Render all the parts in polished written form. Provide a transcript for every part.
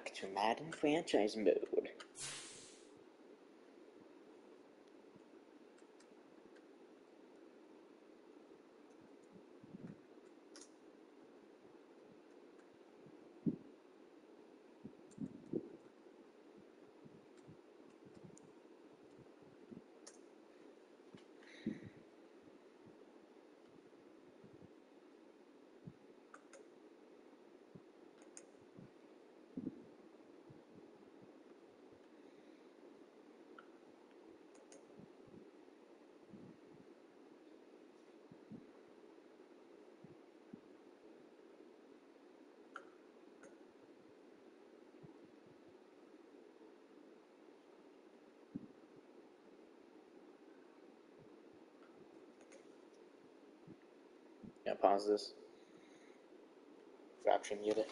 back to Madden franchise mode. Now pause this. Option mute it.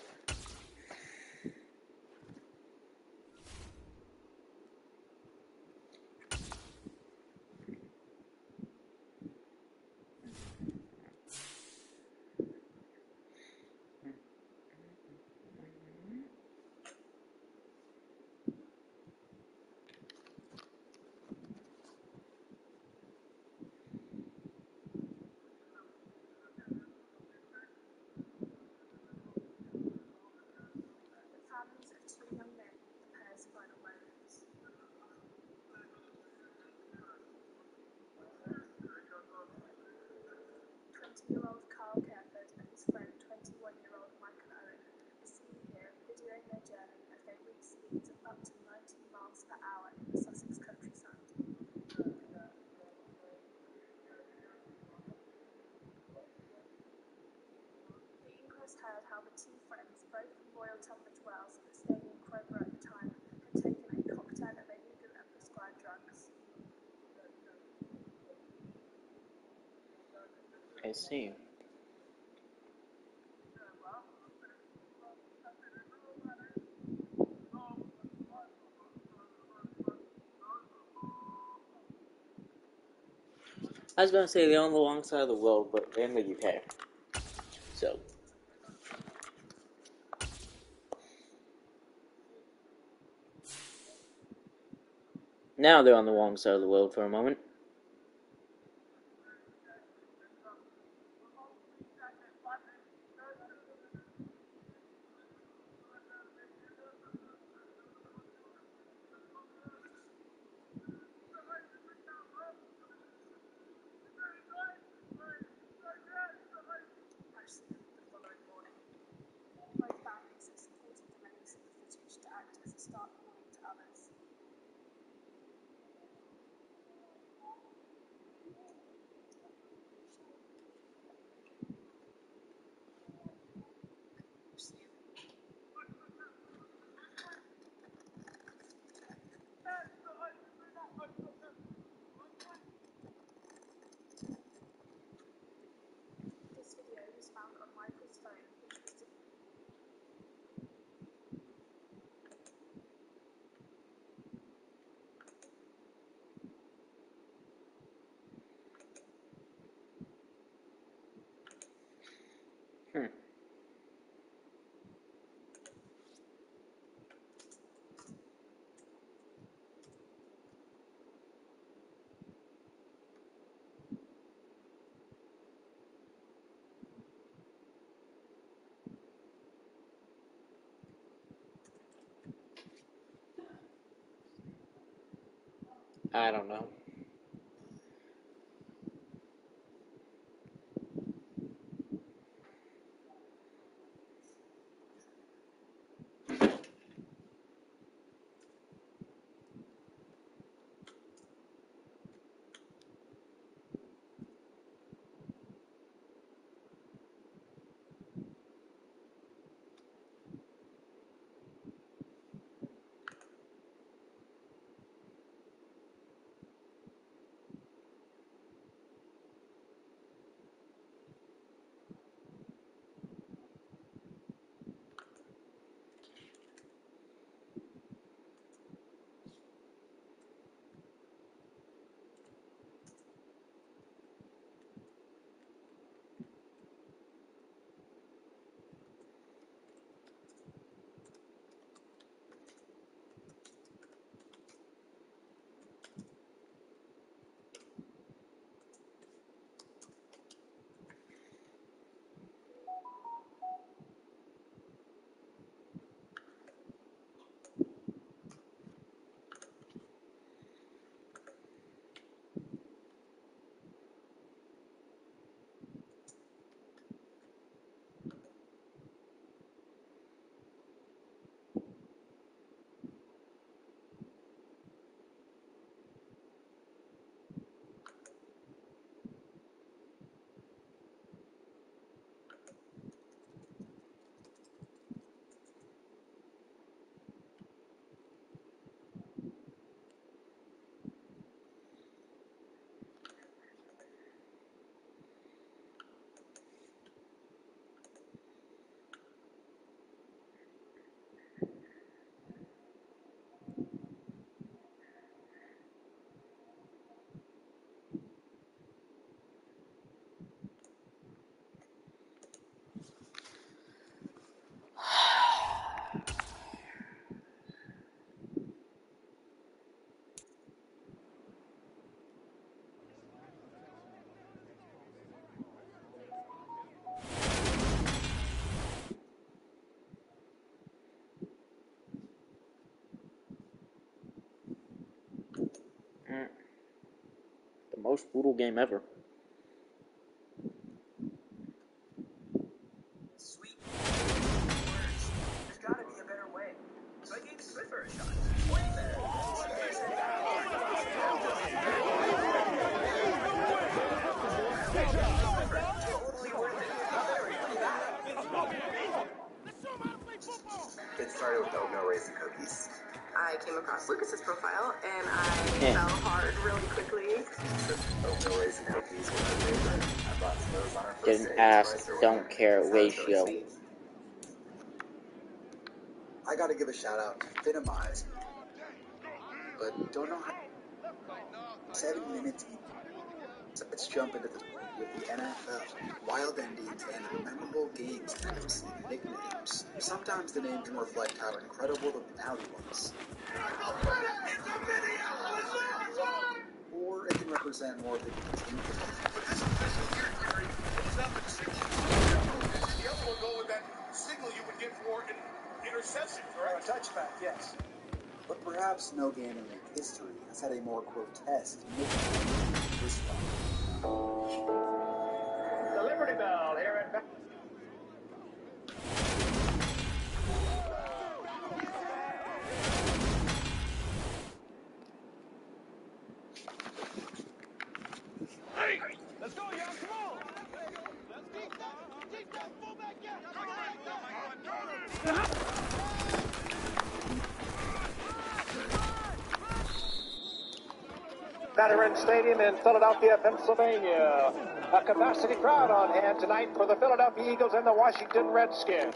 I see. I was gonna say they're on the wrong side of the world, but they're in the UK. So. Now they're on the wrong side of the world for a moment. I don't know. most brutal game ever. Sweet words. There's got to be a better way. So I gave Swiffer a shot. Way better. Totally worth it. How better play that? It started with oatmeal raisin cookies. I came across Lucas's profile and I Yeah. fell hard really quickly. Oatmeal raisin cookies were my favorite. I bought those on our Get first an date. ass, don't care Sounds really ratio. sweet. I gotta give a shout out to Finimize, but don't know how. 7 minutes. Let's jump into the with the NFL. Wild endings and memorable games and FC nicknames. Sometimes the name can reflect how incredible the finale was. Or it can represent more of the game's infamy. The other one go with that signal you would get for an interception, correct? A touchback, yes. But perhaps no game in league history has had a more grotesque nickname than this one. The Liberty Bell here at Let's go, y'all. Come on. Let's keep that fullback Veterans Stadium in Philadelphia, Pennsylvania. A capacity crowd on hand tonight for the Philadelphia Eagles and the Washington Redskins.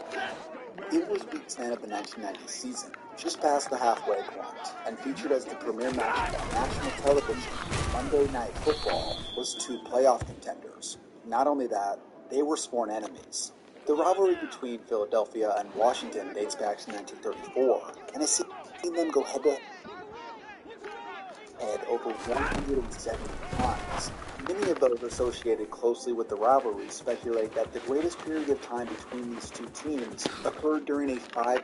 It was Week 10 of the 1990 season, just past the halfway point, and featured as the premier match on national television. Monday Night Football was two playoff contenders. Not only that, they were sworn enemies. The rivalry between Philadelphia and Washington dates back to 1934, and has seen them go head-to-head over 170 times. Many of those associated closely with the rivalry speculate that the greatest period of time between these two teams occurred during a 5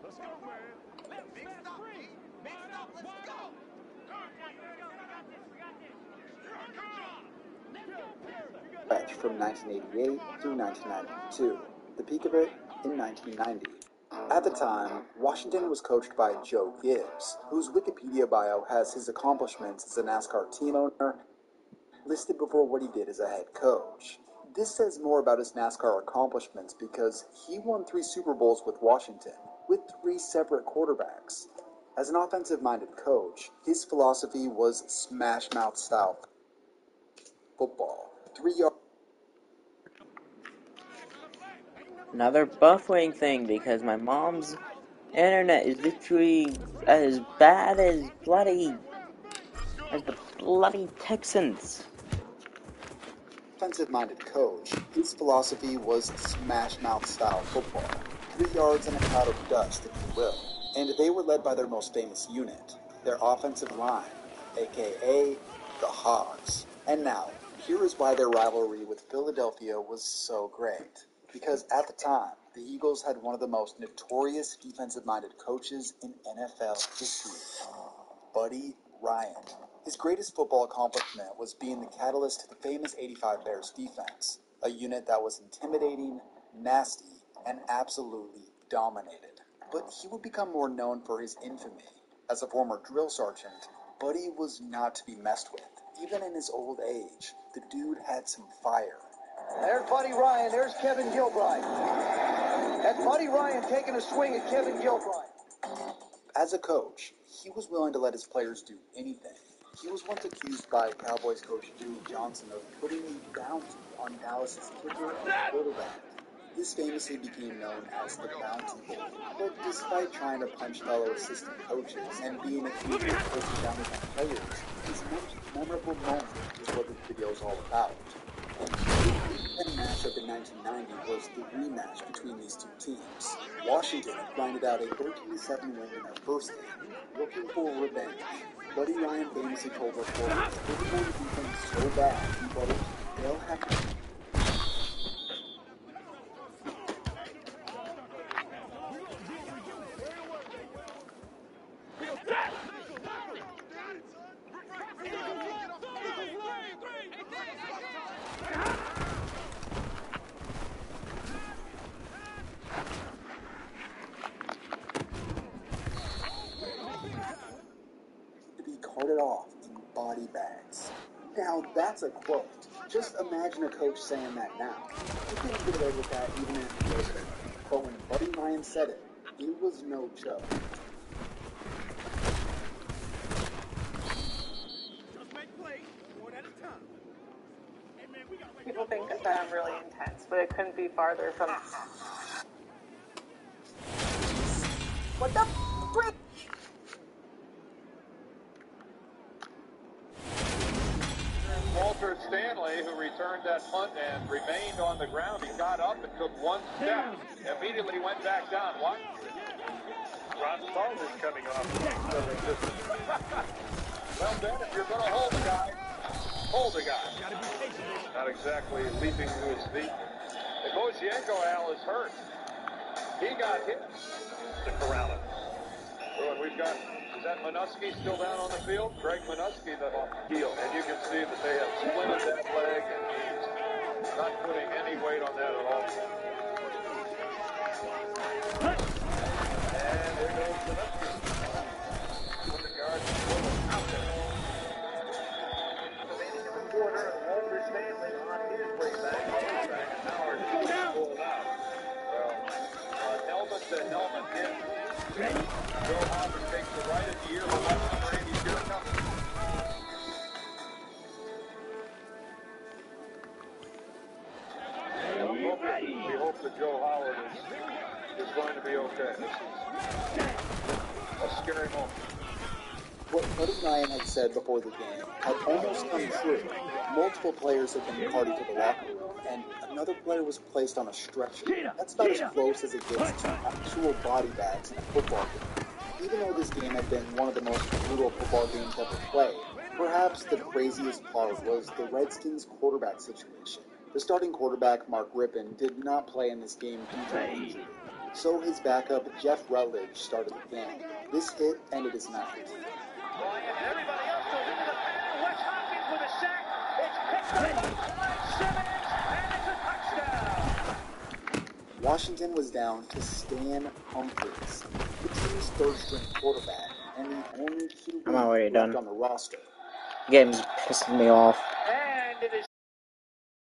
Let's go, man. Big stop, big stop, let's go. stretch from 1988 through 1992, the peak of it in 1990. At the time, Washington was coached by Joe Gibbs, whose Wikipedia bio has his accomplishments as a NASCAR team owner listed before what he did as a head coach. This says more about his NASCAR accomplishments because he won 3 Super Bowls with Washington, with 3 separate quarterbacks. As an offensive-minded coach, his philosophy was smash-mouth style football. 3 yards. Another buffering thing because my mom's internet is literally as bad as the bloody Texans. Offensive-minded coach, his philosophy was smash-mouth style football. 3 yards and a cloud of dust, if you will. And they were led by their most famous unit, their offensive line, aka the Hogs. And now, here is why their rivalry with Philadelphia was so great. Because at the time, the Eagles had one of the most notorious defensive-minded coaches in NFL history, Buddy Ryan. His greatest football accomplishment was being the catalyst to the famous '85 Bears defense, a unit that was intimidating, nasty, and absolutely dominated. But he would become more known for his infamy. As a former drill sergeant, Buddy was not to be messed with. Even in his old age, the dude had some fire. There's Buddy Ryan. There's Kevin Gilbride. That's Buddy Ryan taking a swing at Kevin Gilbride. As a coach, he was willing to let his players do anything. He was once accused by Cowboys coach Jimmy Johnson of putting a bounty on Dallas's kicker and quarterback. This famously became known as the Bounty Bowl. But despite trying to punch fellow assistant coaches and being accused of forcing down his own players, his most memorable moment is what this video is all about. The matchup in 1990 was the rematch between these two teams. Washington grinded out a 13-7 win in their first game, looking for revenge. Buddy Ryan famously told reporters, "We're going to beat them so bad, but they'll have to." Carted off in body bags. Now that's a quote. Just imagine a coach saying that now. You couldn't get away with that even if it was. But when Buddy Ryan said it, it was no joke. People think that I'm really intense, but it couldn't be farther from. What the frick? Walter Stanley, who returned that punt and remained on the ground. He got up and took one step. Immediately went back down. What? Ron Salter's coming off. Well, Ben, if you're going to hold the guy, hold the guy. Not exactly leaping to his feet. Negoshienko, Al, is hurt. He got hit. To corral it. So, and we've got, is that Minuski still down on the field? Greg Minuski, the heel. And you can see that they have splinted that leg, and he's not putting any weight on that at all. And there goes Minuski. Put the guard out there. Remaining in the quarter, and Walter Stanley on his way back. And now our team is pulled out. Well, helmet to helmet hit. Joe Hopper takes the right of the year, but watch number 80 here coming. We hope that Joe Howard is going to be okay. This is a scary moment. What Buddy Ryan had said before the game had almost come true. Multiple players had been carted to the locker room, and another player was placed on a stretcher. That's about as close as it gets to actual body bags in a football game. Even though this game had been one of the most brutal football games ever played, perhaps the craziest part was the Redskins' quarterback situation. The starting quarterback, Mark Rippon, did not play in this game due to an injury. So his backup, Jeff Rutledge, started the game. This hit ended his night. Everybody else goes into the pattern. Wes Hopkins with a sack. It's picked up by Simmons, and it's a touchdown. Washington was down to Stan Humphries, the team's third-string quarterback, and the only QB left on the roster. Game's pissing me off. And it is